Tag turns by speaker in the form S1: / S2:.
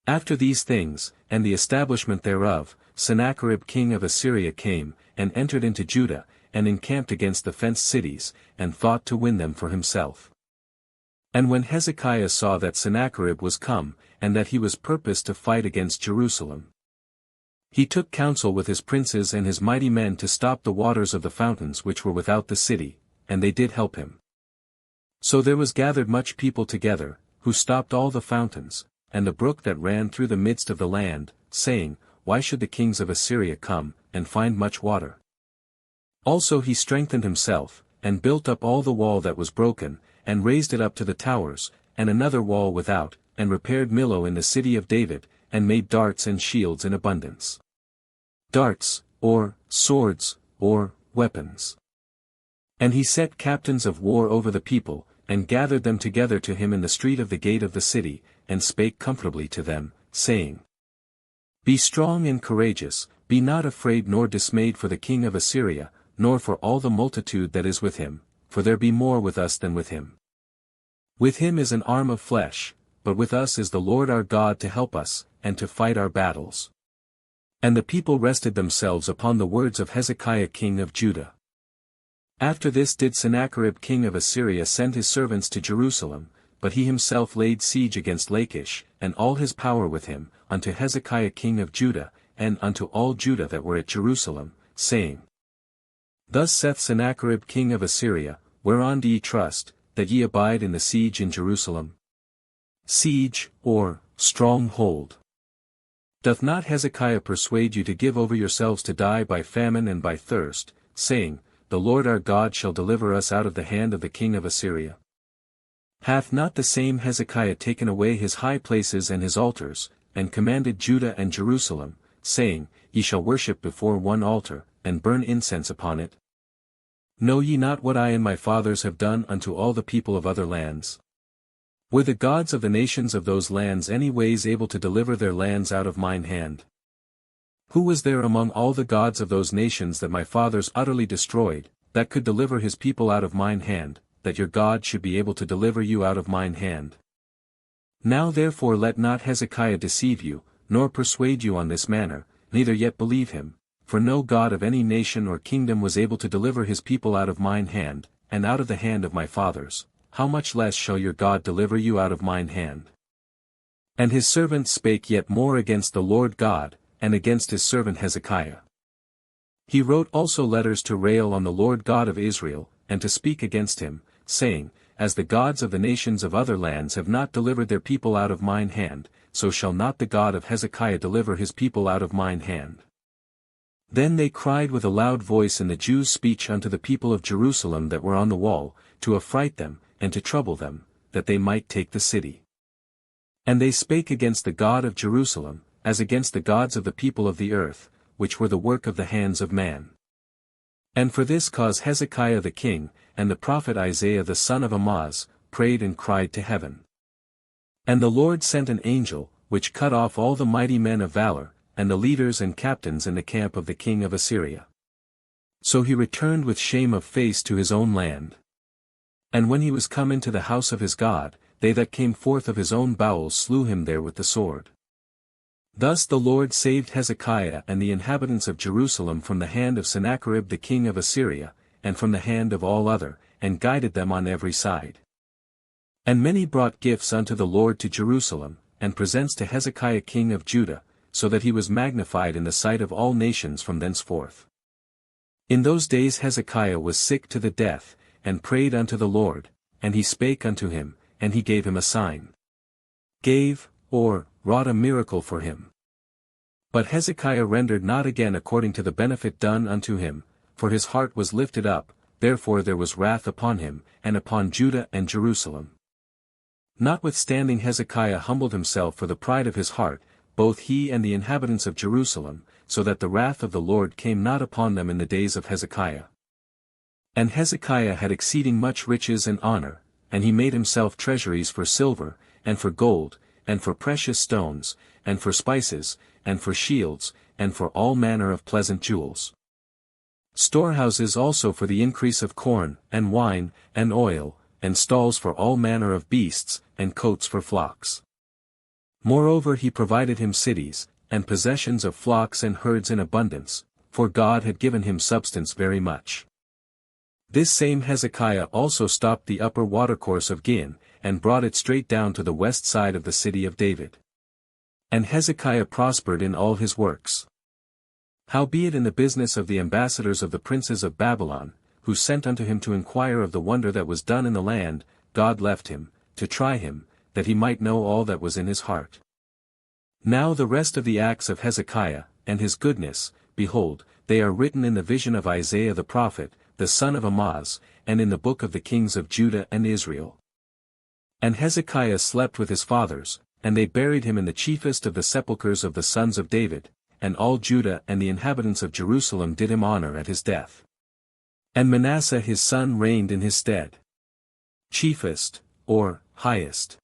S1: After these things, and the establishment thereof, Sennacherib king of Assyria came, and entered into Judah, and encamped against the fenced cities, and thought to win them for himself. And when Hezekiah saw that Sennacherib was come, and that he was purposed to fight against Jerusalem, he took counsel with his princes and his mighty men to stop the waters of the fountains which were without the city, and they did help him. So there was gathered much people together, who stopped all the fountains, and the brook that ran through the midst of the land, saying, Why should the kings of Assyria come, and find much water? Also he strengthened himself, and built up all the wall that was broken, and raised it up to the towers, and another wall without, and repaired Millo in the city of David, and made darts and shields in abundance. Darts, or swords, or weapons. And he set captains of war over the people, and gathered them together to him in the street of the gate of the city, and spake comfortably to them, saying, Be strong and courageous, be not afraid nor dismayed for the king of Assyria, nor for all the multitude that is with him, for there be more with us than with him. With him is an arm of flesh, but with us is the Lord our God to help us, and to fight our battles. And the people rested themselves upon the words of Hezekiah king of Judah. After this did Sennacherib king of Assyria send his servants to Jerusalem, but he himself laid siege against Lachish, and all his power with him, unto Hezekiah king of Judah, and unto all Judah that were at Jerusalem, saying, Thus saith Sennacherib king of Assyria, Whereon do ye trust, that ye abide in the siege in Jerusalem? Siege, or stronghold. Doth not Hezekiah persuade you to give over yourselves to die by famine and by thirst, saying, The Lord our God shall deliver us out of the hand of the king of Assyria? Hath not the same Hezekiah taken away his high places and his altars, and commanded Judah and Jerusalem, saying, Ye shall worship before one altar, and burn incense upon it? Know ye not what I and my fathers have done unto all the people of other lands? Were the gods of the nations of those lands any ways able to deliver their lands out of mine hand? Who was there among all the gods of those nations that my fathers utterly destroyed, that could deliver his people out of mine hand, that your God should be able to deliver you out of mine hand? Now therefore let not Hezekiah deceive you, nor persuade you on this manner, neither yet believe him, for no God of any nation or kingdom was able to deliver his people out of mine hand, and out of the hand of my fathers. How much less shall your God deliver you out of mine hand? And his servant spake yet more against the Lord God, and against his servant Hezekiah. He wrote also letters to rail on the Lord God of Israel, and to speak against him, saying, As the gods of the nations of other lands have not delivered their people out of mine hand, so shall not the God of Hezekiah deliver his people out of mine hand. Then they cried with a loud voice in the Jews' speech unto the people of Jerusalem that were on the wall, to affright them, and to trouble them, that they might take the city. And they spake against the God of Jerusalem, as against the gods of the people of the earth, which were the work of the hands of man. And for this cause Hezekiah the king, and the prophet Isaiah the son of Amoz, prayed and cried to heaven. And the Lord sent an angel, which cut off all the mighty men of valor, and the leaders and captains in the camp of the king of Assyria. So he returned with shame of face to his own land. And when he was come into the house of his God, they that came forth of his own bowels slew him there with the sword. Thus the Lord saved Hezekiah and the inhabitants of Jerusalem from the hand of Sennacherib the king of Assyria, and from the hand of all other, and guided them on every side. And many brought gifts unto the Lord to Jerusalem, and presents to Hezekiah king of Judah, so that he was magnified in the sight of all nations from thenceforth. In those days Hezekiah was sick to the death, and prayed unto the Lord, and he spake unto him, and he gave him a sign. Gave, or wrought a miracle for him. But Hezekiah rendered not again according to the benefit done unto him, for his heart was lifted up, therefore there was wrath upon him, and upon Judah and Jerusalem. Notwithstanding Hezekiah humbled himself for the pride of his heart, both he and the inhabitants of Jerusalem, so that the wrath of the Lord came not upon them in the days of Hezekiah. And Hezekiah had exceeding much riches and honor, and he made himself treasuries for silver, and for gold, and for precious stones, and for spices, and for shields, and for all manner of pleasant jewels. Storehouses also for the increase of corn, and wine, and oil, and stalls for all manner of beasts, and coats for flocks. Moreover he provided him cities, and possessions of flocks and herds in abundance, for God had given him substance very much. This same Hezekiah also stopped the upper watercourse of Gihon, and brought it straight down to the west side of the city of David. And Hezekiah prospered in all his works. Howbeit in the business of the ambassadors of the princes of Babylon, who sent unto him to inquire of the wonder that was done in the land, God left him, to try him, that he might know all that was in his heart. Now the rest of the acts of Hezekiah, and his goodness, behold, they are written in the vision of Isaiah the prophet, the son of Amoz, and in the book of the kings of Judah and Israel. And Hezekiah slept with his fathers, and they buried him in the chiefest of the sepulchres of the sons of David, and all Judah and the inhabitants of Jerusalem did him honor at his death. And Manasseh his son reigned in his stead. Chiefest, or highest.